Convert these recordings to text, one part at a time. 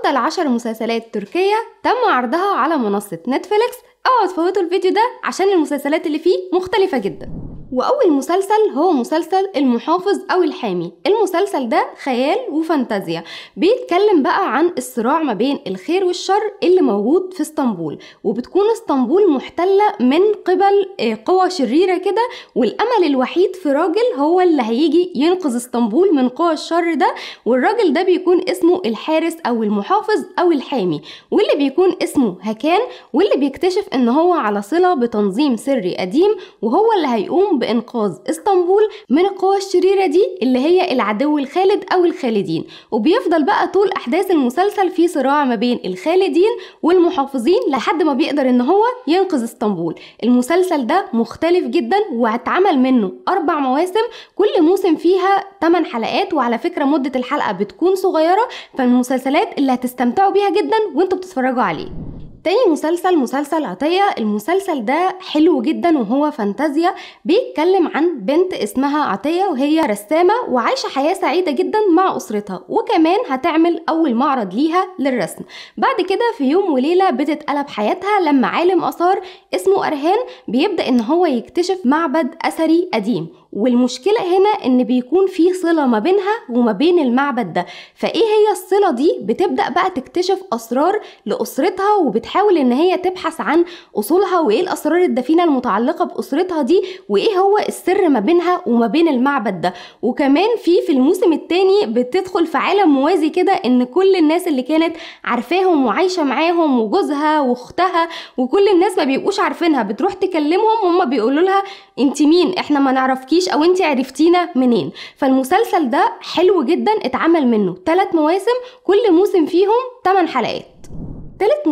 أفضل 10 مسلسلات تركية تم عرضها على منصة نتفليكس. اوعوا تفوتوا الفيديو ده عشان المسلسلات اللي فيه مختلفة جدا. وأول مسلسل هو مسلسل المحافظ أو الحامي. المسلسل ده خيال وفانتازيا، بيتكلم بقى عن الصراع ما بين الخير والشر اللي موجود في اسطنبول، وبتكون اسطنبول محتلة من قبل قوى شريرة كده، والأمل الوحيد في راجل هو اللي هيجي ينقذ اسطنبول من قوى الشر ده، والراجل ده بيكون اسمه الحارس أو المحافظ أو الحامي، واللي بيكون اسمه هكان، واللي بيكتشف ان هو على صلة بتنظيم سري قديم، وهو اللي هيقوم بإنقاذ اسطنبول من القوى الشريرة دي اللي هي العدو الخالد أو الخالدين. وبيفضل بقى طول أحداث المسلسل في صراع ما بين الخالدين والمحافظين لحد ما بيقدر إن هو ينقذ اسطنبول. المسلسل ده مختلف جدا وهتعمل منه 4 مواسم، كل موسم فيها 8 حلقات، وعلى فكرة مدة الحلقة بتكون صغيرة، فالمسلسلات اللي هتستمتعوا بيها جدا وانتوا بتتفرجوا عليه. تاني مسلسل عطية. المسلسل ده حلو جدا وهو فانتازيا، بيتكلم عن بنت اسمها عطية وهي رسامة وعايشة حياة سعيدة جدا مع أسرتها، وكمان هتعمل أول معرض ليها للرسم. بعد كده في يوم وليلة بتتقلب حياتها لما عالم آثار اسمه أرهان بيبدأ إن هو يكتشف معبد أثري قديم، والمشكلة هنا ان بيكون في صلة ما بينها وما بين المعبد ده. فايه هي الصلة دي؟ بتبدأ بقى تكتشف اسرار لأسرتها، وبتحاول ان هي تبحث عن اصولها وايه الاسرار الدفينة المتعلقة باسرتها دي، وايه هو السر ما بينها وما بين المعبد ده. وكمان في الموسم الثاني بتدخل في عالم موازي كده، ان كل الناس اللي كانت عارفاهم وعايشة معاهم وجوزها واختها وكل الناس ما بيبقوش عارفينها بتروح تكلمهم، هم بيقولوا لها انت مين؟ احنا ما نعرفكيش، او انت عرفتينا منين؟ فالمسلسل ده حلو جدا، اتعمل منه 3 مواسم، كل موسم فيهم 8 حلقات. تالت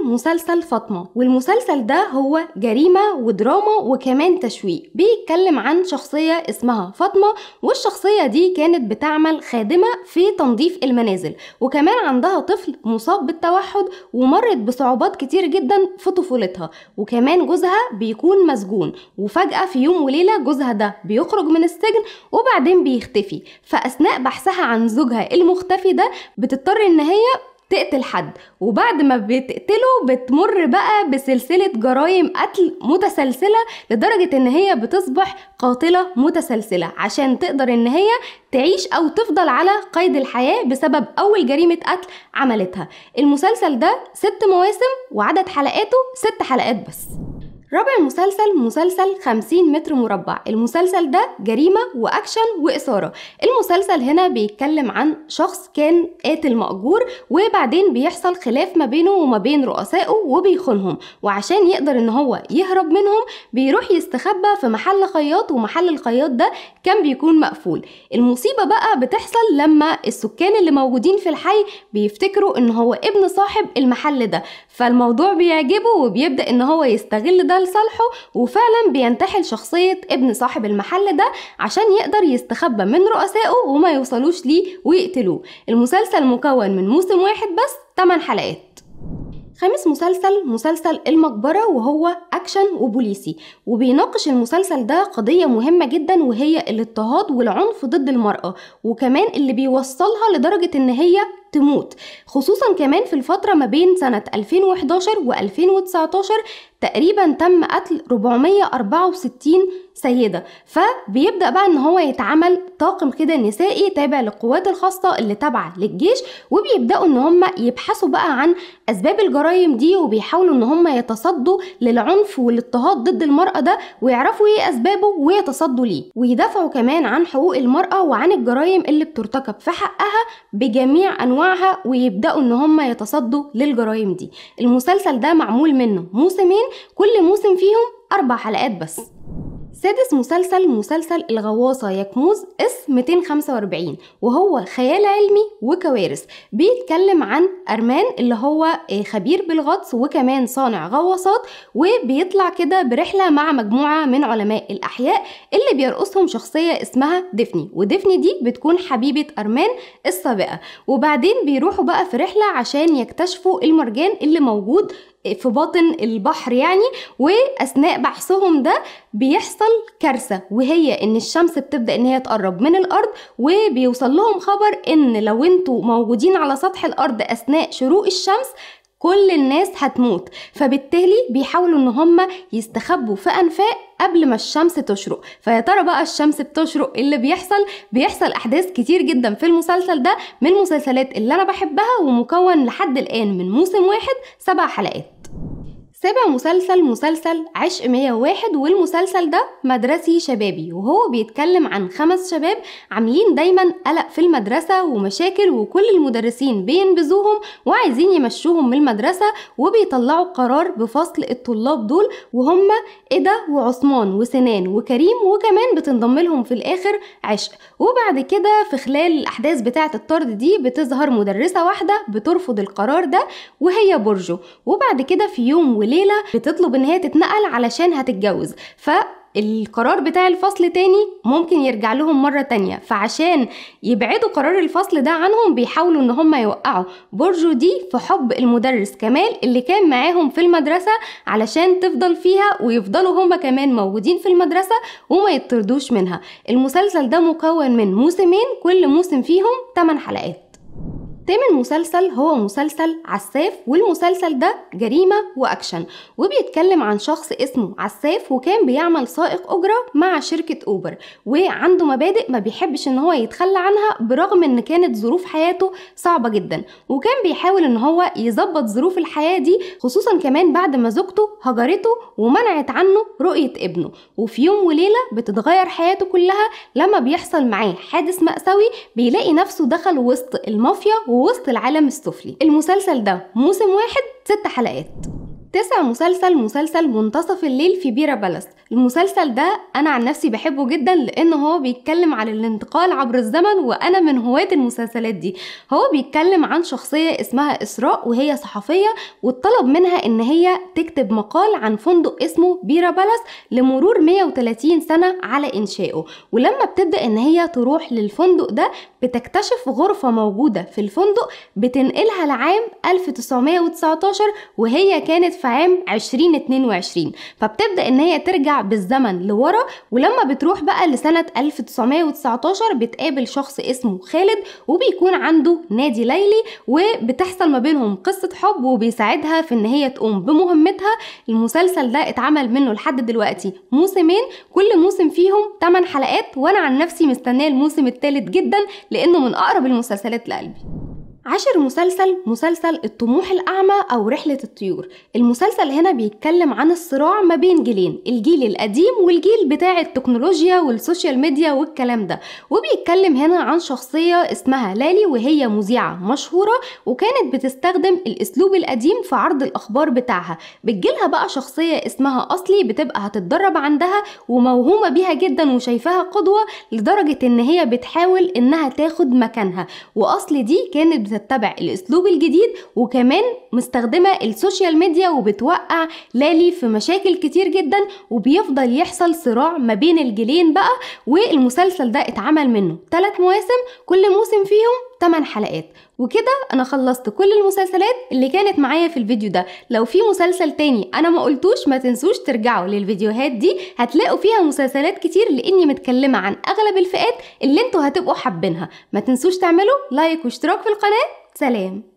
مسلسل فاطمة، والمسلسل ده هو جريمة ودراما وكمان تشويق. بيتكلم عن شخصية اسمها فاطمة، والشخصية دي كانت بتعمل خادمة في تنظيف المنازل، وكمان عندها طفل مصاب بالتوحد ومرت بصعوبات كتير جدا في طفولتها، وكمان جوزها بيكون مسجون، وفجأة في يوم وليلة جوزها ده بيخرج من السجن وبعدين بيختفي. فأثناء بحثها عن زوجها المختفي ده بتضطر ان هي تقتل حد، وبعد ما بتقتله بتمر بقى بسلسلة جرائم قتل متسلسلة لدرجة ان هي بتصبح قاتلة متسلسلة عشان تقدر ان هي تعيش او تفضل على قيد الحياة بسبب اول جريمة قتل عملتها. المسلسل ده 6 مواسم وعدد حلقاته 6 حلقات بس. رابع مسلسل 50 متر مربع. المسلسل ده جريمة وأكشن وإثارة. المسلسل هنا بيتكلم عن شخص كان قاتل مأجور، وبعدين بيحصل خلاف ما بينه وما بين رؤسائه وبيخونهم، وعشان يقدر ان هو يهرب منهم بيروح يستخبى في محل خياط، ومحل الخياط ده كان بيكون مقفول. المصيبة بقى بتحصل لما السكان اللي موجودين في الحي بيفتكروا ان هو ابن صاحب المحل ده، فالموضوع بيعجبه وبيبدأ ان هو يستغل ده لصالحه، وفعلا بينتحل شخصية ابن صاحب المحل ده عشان يقدر يستخبى من رؤسائه وما يوصلوش ليه ويقتلوه. المسلسل مكون من موسم واحد بس 8 حلقات. خامس مسلسل المقبرة، وهو أكشن وبوليسي، وبيناقش المسلسل ده قضية مهمة جدا وهي الاضطهاد والعنف ضد المرأة، وكمان اللي بيوصلها لدرجة ان هي تموت، خصوصا كمان في الفترة ما بين سنة 2011 و2019 تقريبا تم قتل 464 سيدة. فبيبدأ بقى ان هو يتعمل طاقم كده نسائي تابع للقوات الخاصة اللي تابعة للجيش، وبيبدأوا ان هم يبحثوا بقى عن اسباب الجرائم دي، وبيحاولوا ان هم يتصدوا للعنف والاضطهاد ضد المرأة ده، ويعرفوا ايه اسبابه ويتصدوا ليه، ويدافعوا كمان عن حقوق المرأة وعن الجرائم اللي بترتكب في حقها بجميع انواعها، ويبدأوا ان هم يتصدوا للجرائم دي. المسلسل ده معمول منه موسمين، كل موسم فيهم 4 حلقات بس. سادس مسلسل الغواصة يكموز اس 245، وهو خيال علمي وكوارث. بيتكلم عن أرمان اللي هو خبير بالغطس وكمان صانع غواصات، وبيطلع كده برحلة مع مجموعة من علماء الأحياء اللي بيرقصهم شخصية اسمها ديفني، وديفني دي بتكون حبيبة أرمان السابقة. وبعدين بيروحوا بقى في رحلة عشان يكتشفوا المرجان اللي موجود في باطن البحر يعني. واثناء بحثهم ده بيحصل كارثة، وهي ان الشمس بتبدأ ان هي تقرب من الارض، وبيوصل لهم خبر ان لو انتوا موجودين على سطح الارض اثناء شروق الشمس كل الناس هتموت. فبالتالي بيحاولوا ان هم يستخبوا في انفاق قبل ما الشمس تشرق. فيا ترى بقى الشمس بتشرق اللي بيحصل احداث كتير جدا في المسلسل ده، من المسلسلات اللي انا بحبها، ومكون لحد الان من موسم واحد 7 حلقات. سابع مسلسل عشق 101، والمسلسل ده مدرسي شبابي، وهو بيتكلم عن 5 شباب عاملين دايما قلق في المدرسة ومشاكل، وكل المدرسين بينبذوهم وعايزين يمشوهم من المدرسة، وبيطلعوا قرار بفصل الطلاب دول، وهم إيدا وعثمان وسنان وكريم، وكمان بتنضم لهم في الآخر عشق. وبعد كده في خلال الأحداث بتاعة الطرد دي بتظهر مدرسة واحدة بترفض القرار ده، وهي برجو. وبعد كده في يوم ليلة بتطلب ان هي تتنقل علشان هتتجوز، فالقرار بتاع الفصل تاني ممكن يرجع لهم مرة تانية. فعشان يبعدوا قرار الفصل ده عنهم بيحاولوا ان هم يوقعوا برجو دي في حب المدرس كمال اللي كان معاهم في المدرسة علشان تفضل فيها، ويفضلوا هم كمان موجودين في المدرسة وما يطردوش منها. المسلسل ده مكون من موسمين، كل موسم فيهم 8 حلقات. تامن مسلسل هو مسلسل عساف، والمسلسل ده جريمة وأكشن، وبيتكلم عن شخص اسمه عساف وكان بيعمل سائق أجرة مع شركة أوبر، وعنده مبادئ ما بيحبش ان هو يتخلى عنها برغم ان كانت ظروف حياته صعبة جدا، وكان بيحاول ان هو يظبط ظروف الحياة دي، خصوصا كمان بعد ما زوجته هجرته ومنعت عنه رؤية ابنه. وفي يوم وليلة بتتغير حياته كلها لما بيحصل معاه حادث مأساوي، بيلاقي نفسه دخل وسط المافيا ووسط العالم السفلي. المسلسل ده موسم واحد 6 حلقات. 9 مسلسل منتصف الليل في بيرا بالاس. المسلسل ده انا عن نفسي بحبه جدا لانه هو بيتكلم عن الانتقال عبر الزمن، وانا من هواة المسلسلات دي. هو بيتكلم عن شخصية اسمها اسراء، وهي صحفية، واتطلب منها ان هي تكتب مقال عن فندق اسمه بيرا بالاس لمرور 130 سنة على انشائه. ولما بتبدأ ان هي تروح للفندق ده بتكتشف غرفة موجودة في الفندق بتنقلها لعام 1919، وهي كانت في عام 2022. فبتبدأ ان هي ترجع بالزمن لورا، ولما بتروح بقى لسنة 1919 بتقابل شخص اسمه خالد، وبيكون عنده نادي ليلي، وبتحصل ما بينهم قصة حب، وبيساعدها في ان هي تقوم بمهمتها. المسلسل ده اتعمل منه لحد دلوقتي موسمين، كل موسم فيهم 8 حلقات، وانا عن نفسي مستنيه الموسم الثالث جدا لانه من اقرب المسلسلات لقلبي. 10 مسلسل الطموح الأعمى أو رحلة الطيور. المسلسل هنا بيتكلم عن الصراع ما بين جيلين، الجيل القديم والجيل بتاع التكنولوجيا والسوشيال ميديا والكلام ده. وبيتكلم هنا عن شخصية اسمها لالي، وهي مذيعة مشهورة وكانت بتستخدم الأسلوب القديم في عرض الأخبار بتاعها. بتجيلها بقى شخصية اسمها أصلي بتبقى هتتدرب عندها وموهومة بيها جدا وشايفاها قدوة، لدرجة ان هي بتحاول انها تاخد مكانها. وأصلي دي كانت بتتبع الاسلوب الجديد، وكمان مستخدمة السوشيال ميديا، وبتوقع لالي في مشاكل كتير جدا، وبيفضل يحصل صراع ما بين الجيلين بقى. والمسلسل ده اتعمل منه 3 مواسم، كل موسم فيهم 8 حلقات. وكده انا خلصت كل المسلسلات اللي كانت معايا في الفيديو ده. لو في مسلسل تاني انا ما قلتوش ما تنسوش ترجعوا للفيديوهات دي، هتلاقوا فيها مسلسلات كتير لاني متكلمة عن اغلب الفئات اللي انتوا هتبقوا حابينها. ما تنسوش تعملوا لايك واشتراك في القناة. سلام.